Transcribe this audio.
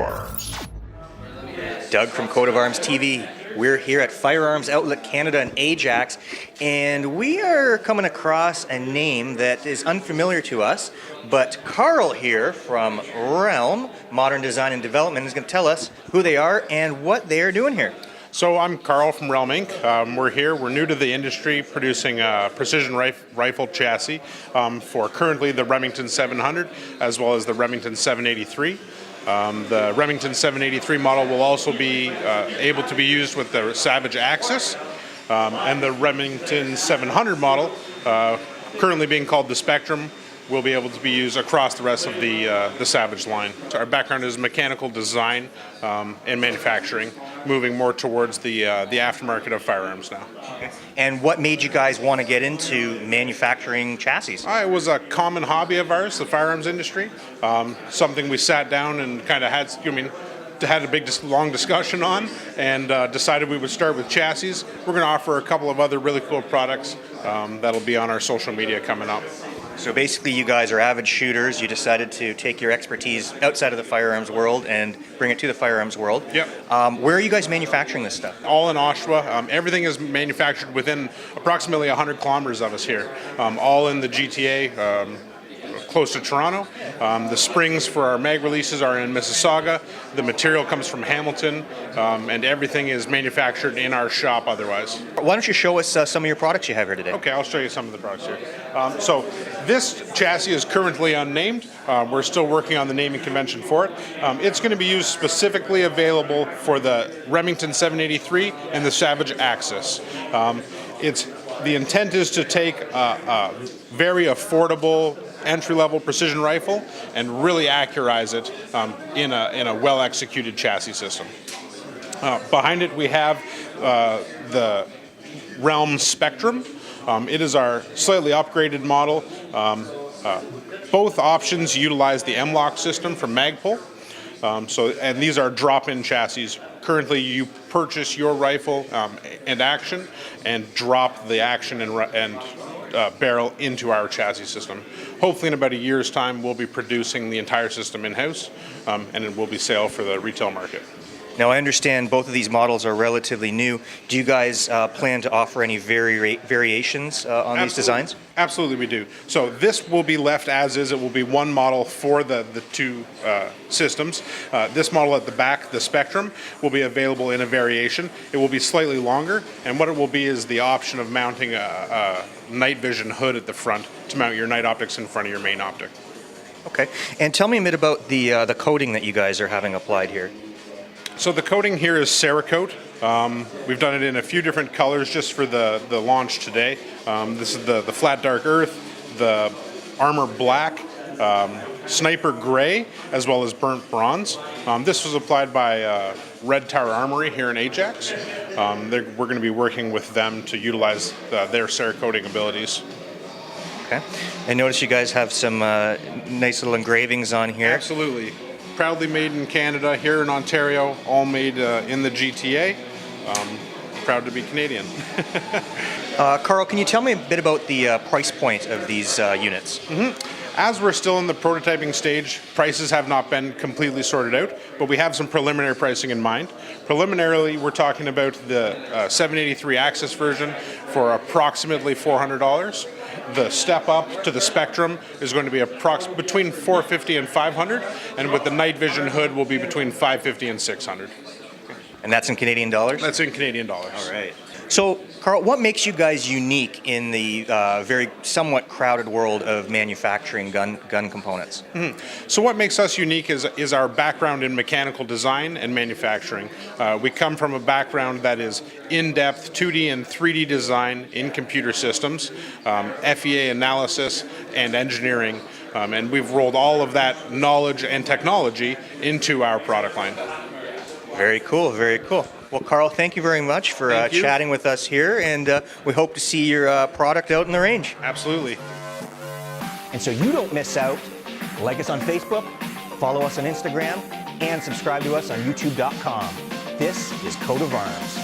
Arms. Doug from Coat of Arms TV. We're here at Firearms Outlet Canada in Ajax, and we are coming across a name that is unfamiliar to us, but Carl here from Rehlm, Modern Design and Development, is going to tell us who they are and what they are doing here. So I'm Carl from Rehlm Inc. We're new to the industry, producing a precision rifle chassis for currently the Remington 700 as well as the Remington 783. The Remington 783 model will also be able to be used with the Savage Axis, and the Remington 700 model, currently being called the Spectrum, will be able to be used across the rest of the Savage line. So our background is mechanical design and manufacturing, moving more towards the aftermarket of firearms now. Okay. And what made you guys want to get into manufacturing chassis? It was a common hobby of ours, the firearms industry. Something we sat down and kind of had a big, long discussion on, and decided we would start with chassis. We're going to offer a couple of other really cool products that'll be on our social media coming up. So basically you guys are avid shooters. You decided to take your expertise outside of the firearms world and bring it to the firearms world. Yep. Where are you guys manufacturing this stuff? All in Oshawa. Everything is manufactured within approximately 100 kilometers of us here. All in the GTA, close to Toronto. The springs for our mag releases are in Mississauga. The material comes from Hamilton, and everything is manufactured in our shop otherwise. Why don't you show us some of your products you have here today? Okay, I'll show you some of the products here. So this chassis is currently unnamed. We're still working on the naming convention for it. It's going to be used specifically available for the Remington 783 and the Savage Axis. The intent is to take a very affordable entry-level precision rifle and really accurize it in a well-executed chassis system. Behind it we have the Rehlm Spectrum. It is our slightly upgraded model. Both options utilize the M-LOK system from Magpul. And these are drop-in chassis. Currently, you purchase your rifle and action, and drop the action and barrel into our chassis system. Hopefully, in about a year's time, we'll be producing the entire system in-house, and it will be sale for the retail market. Now, I understand both of these models are relatively new. Do you guys plan to offer any variations on these designs? Absolutely, we do. So this will be left as is. It will be one model for the two systems. This model at the back, the Spectrum, will be available in a variation. It will be slightly longer, and what it will be is the option of mounting a night vision hood at the front to mount your night optics in front of your main optic. Okay, and tell me a bit about the coating that you guys are having applied here. So the coating here is Cerakote. We've done it in a few different colors just for the launch today. This is the Flat Dark Earth, the Armor Black, Sniper Gray, as well as Burnt Bronze. This was applied by Red Tower Armory here in Ajax. We're going to be working with them to utilize their Cerakoting abilities. Okay. I notice you guys have some nice little engravings on here. Absolutely. Proudly made in Canada, here in Ontario, all made in the GTA. Proud to be Canadian. Carl, can you tell me a bit about the price point of these units? As we're still in the prototyping stage, prices have not been completely sorted out, but we have some preliminary pricing in mind. Preliminarily, we're talking about the 783 Axis version for approximately $400. The step up to the Spectrum is going to be between $450 and $500, and with the night vision hood will be between $550 and $600. And that's in Canadian dollars? That's in Canadian dollars. All right. So, Carl, what makes you guys unique in the very somewhat crowded world of manufacturing gun components? So what makes us unique is our background in mechanical design and manufacturing. We come from a background that is in-depth 2D and 3D design in computer systems, FEA analysis, and engineering. And we've rolled all of that knowledge and technology into our product line. Very cool, very cool. Well, Carl, thank you very much for chatting with us here, and we hope to see your product out in the range. Absolutely. And so you don't miss out, like us on Facebook, follow us on Instagram, and subscribe to us on YouTube.com. This is Coat of Arms.